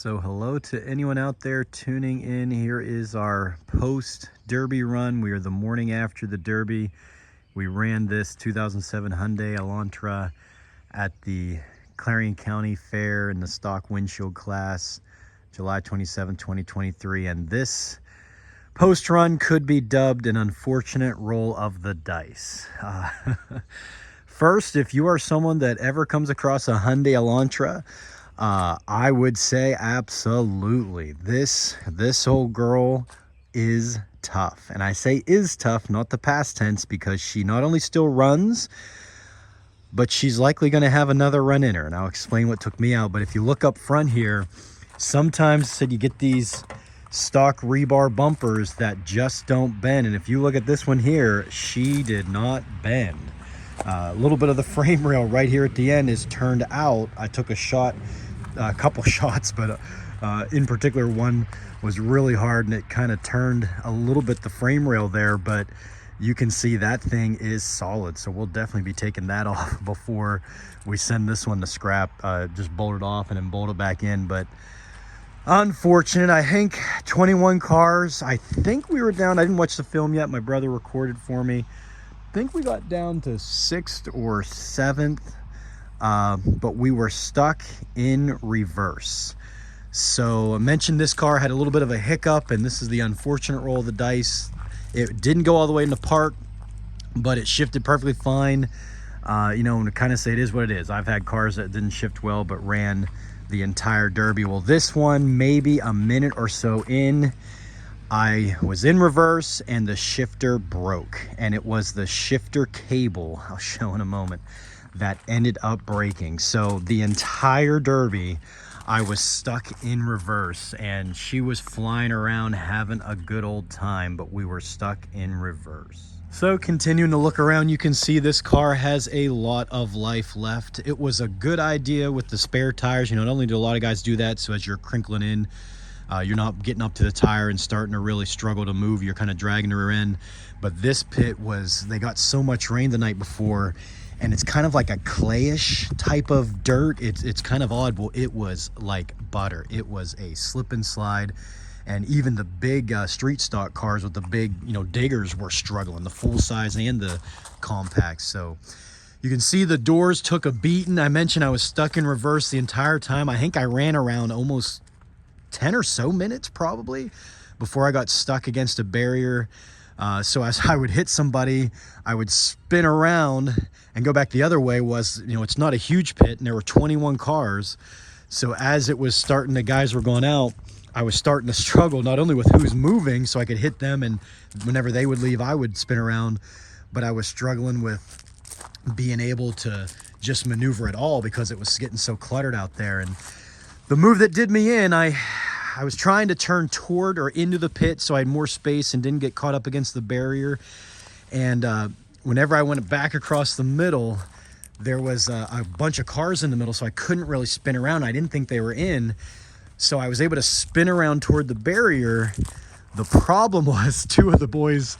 So hello to anyone out there tuning in. Here is our post Derby run. We are the morning after the Derby. We ran this 2007 Hyundai Elantra at the Clarion County Fair in the stock windshield class, July 27, 2023. And this post run could be dubbed an unfortunate roll of the dice. First, if you are someone that ever comes across a Hyundai Elantra, I would say absolutely. This old girl is tough. And I say is tough, not the past tense, because she not only still runs, but she's likely going to have another run in her. And I'll explain what took me out. But if you look up front here, sometimes you get these stock rebar bumpers that just don't bend. And if you look at this one here, she did not bend. A little bit of the frame rail right here at the end is turned out. I took a couple shots, but in particular one was really hard, and it kind of turned a little bit the frame rail there, but you can see that thing is solid. So we'll definitely be taking that off before we send this one to scrap. Just bolt it off and then bolt it back in. But unfortunate. I think 21 cars. I think we were down, I didn't watch the film yet, my brother recorded for me. I think we got down to 6th or 7th, but we were stuck in reverse. So I mentioned this car had a little bit of a hiccup, and this is the unfortunate roll of the dice. It didn't go all the way into park, but it shifted perfectly fine. You know, and to kind of say it is what it is. I've had cars that didn't shift well but ran the entire Derby. Well, this one, maybe a minute or so in, I was in reverse and the shifter broke, and it was the shifter cable, I'll show in a moment, that ended up breaking. So the entire Derby, I was stuck in reverse, and she was flying around having a good old time, but we were stuck in reverse. So continuing to look around, you can see this car has a lot of life left. It was a good idea with the spare tires. You know, not only do a lot of guys do that, so as you're crinkling in, you're not getting up to the tire and starting to really struggle to move. You're kind of dragging her in. But this pit was, they got so much rain the night before, and it's kind of like a clayish type of dirt. It's kind of odd. Well, it was like butter. It was a slip and slide. And even the big street stock cars with the big, you know, diggers were struggling, the full size and the compacts. So you can see the doors took a beating. I mentioned I was stuck in reverse the entire time. I think I ran around almost 10 or so minutes probably before I got stuck against a barrier. So as I would hit somebody, I would spin around and go back the other way. Was, you know, it's not a huge pit, and there were 21 cars. So as it was starting, the guys were going out, I was starting to struggle not only with who's moving so I could hit them, and whenever they would leave, I would spin around, but I was struggling with being able to just maneuver at all because it was getting so cluttered out there. And the move that did me in, I was trying to turn toward or into the pit so I had more space and didn't get caught up against the barrier. And whenever I went back across the middle, there was a bunch of cars in the middle, so I couldn't really spin around. I didn't think they were in, so I was able to spin around toward the barrier. The problem was two of the boys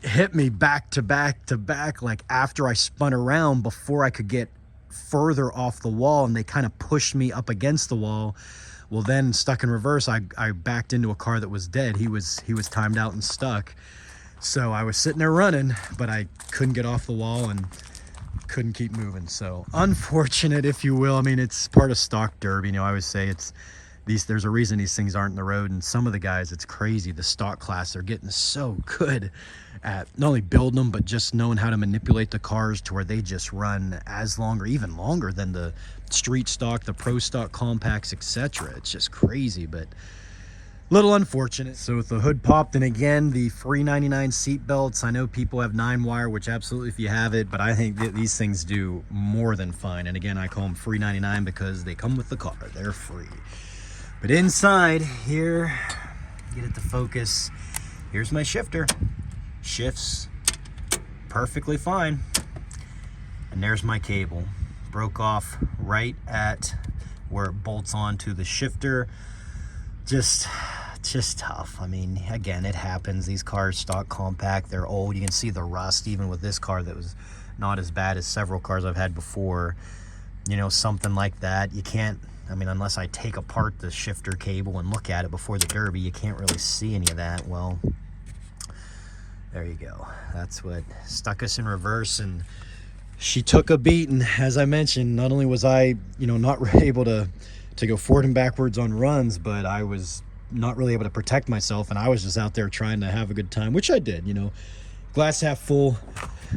hit me back to back to back, like after I spun around before I could get further off the wall, and they kind of pushed me up against the wall. Well, then stuck in reverse, I backed into a car that was dead. He was timed out and stuck. So I was sitting there running, but I couldn't get off the wall and couldn't keep moving. So unfortunate, if you will. I mean, it's part of stock Derby. You know, I always say there's a reason these things aren't in the road. And some of the guys, it's crazy. The stock class, they're getting so good at not only building them, but just knowing how to manipulate the cars to where they just run as long or even longer than the street stock, the pro stock compacts, etc. It's just crazy, but little unfortunate. So with the hood popped, and again, the free 99 seat belts. I know people have 9-wire, which absolutely if you have it, but I think that these things do more than fine. And again, I call them free 99 because they come with the car. They're free. But inside here, get it to focus. Here's my shifter. Shifts perfectly fine. And there's my cable. Broke off right at where it bolts onto the shifter. Just tough. I mean, again, it happens. These cars, stock compact, they're old. You can see the rust even with this car that was not as bad as several cars I've had before. you know, something like that. You can't, I mean, unless I take apart the shifter cable and look at it before the Derby, you can't really see any of that. Well, there you go. That's what stuck us in reverse, and she took a beating. As I mentioned, not only was I, you know, not able to go forward and backwards on runs, but I was not really able to protect myself, and I was just out there trying to have a good time, which I did, you know. Glass half full.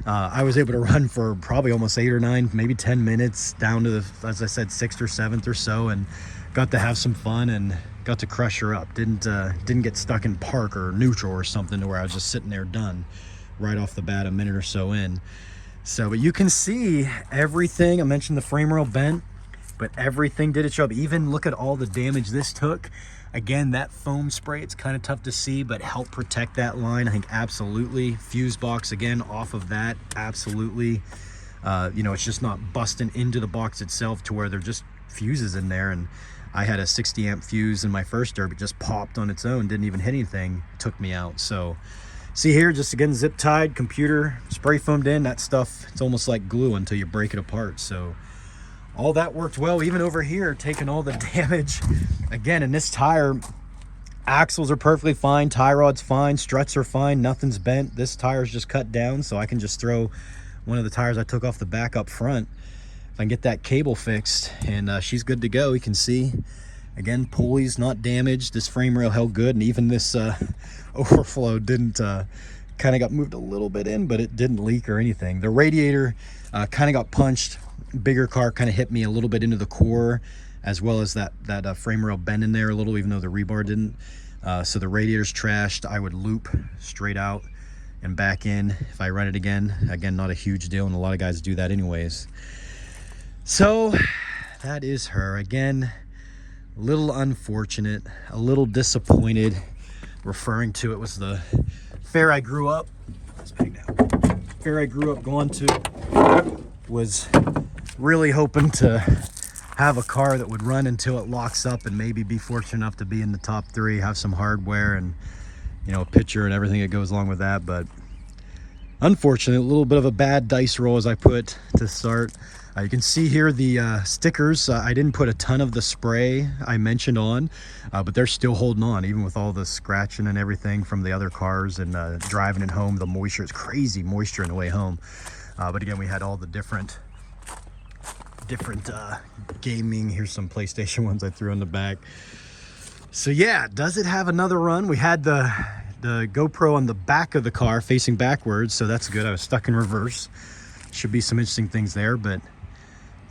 I was able to run for probably almost 8 or 9, maybe 10 minutes down to the, as I said, 6th or 7th or so, and got to have some fun and got to crush her up. Didn't get stuck in park or neutral or something to where I was just sitting there done right off the bat a minute or so in. So, but you can see everything. I mentioned the frame rail bent, but everything did its job. Even look at all the damage this took. Again, that foam spray, it's kind of tough to see, but help protect that line. I think absolutely. Fuse box, again, off of that, absolutely. You know, it's just not busting into the box itself to where they're just fuses in there. And I had a 60 amp fuse in my first Derby, just popped on its own, didn't even hit anything, took me out. So see here, just again, zip tied, computer, spray foamed in, that stuff, it's almost like glue until you break it apart. So all that worked well. Even over here, taking all the damage. Again, in this tire, axles are perfectly fine, tie rod's fine, struts are fine, nothing's bent. This tire's just cut down, so I can just throw one of the tires I took off the back up front. If I can get that cable fixed, and she's good to go. You can see, again, pulley's not damaged. This frame rail held good, and even this overflow didn't, kind of got moved a little bit in, but it didn't leak or anything. The radiator kind of got punched. Bigger car kind of hit me a little bit into the core, as well as that frame rail bend in there a little, even though the rebar didn't. So the radiator's trashed. I would loop straight out and back in if I run it again. Again, not a huge deal, and a lot of guys do that anyways. So that is her. Again, a little unfortunate, a little disappointed. Referring to it was the fair I grew up. Let's peg down. Fair I grew up going to. Was really hoping to have a car that would run until it locks up, and maybe be fortunate enough to be in the top 3, have some hardware and, you know, a picture and everything that goes along with that. But unfortunately, a little bit of a bad dice roll as I put to start. You can see here the stickers. I didn't put a ton of the spray I mentioned on, but they're still holding on, even with all the scratching and everything from the other cars and driving it home. The moisture, it's crazy moisture on the way home. But again, we had all the different gaming. Here's some PlayStation ones I threw in the back. So yeah, does it have another run? We had the GoPro on the back of the car facing backwards, so that's good. I was stuck in reverse. Should be some interesting things there, but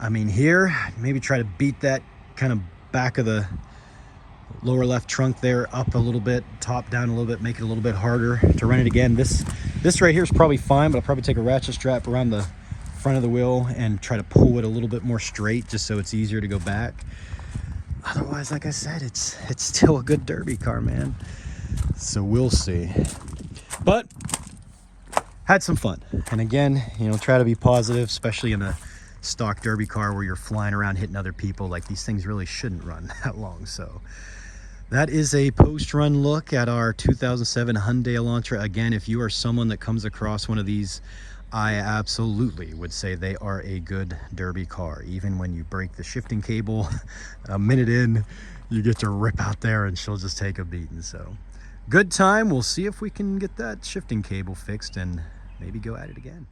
I mean, here, maybe try to beat that kind of back of the lower left trunk there up a little bit, top down a little bit, make it a little bit harder to run it again. This right here is probably fine, but I'll probably take a ratchet strap around the front of the wheel and try to pull it a little bit more straight, just so it's easier to go back. Otherwise, like I said, it's still a good Derby car, man. So we'll see. But had some fun. And again, you know, try to be positive, especially in a stock Derby car where you're flying around hitting other people. Like, these things really shouldn't run that long. So that is a post-run look at our 2007 Hyundai Elantra. Again, if you are someone that comes across one of these, I absolutely would say they are a good Derby car. Even when you break the shifting cable, a minute in, you get to rip out there and she'll just take a beating. So good time. We'll see if we can get that shifting cable fixed and maybe go at it again.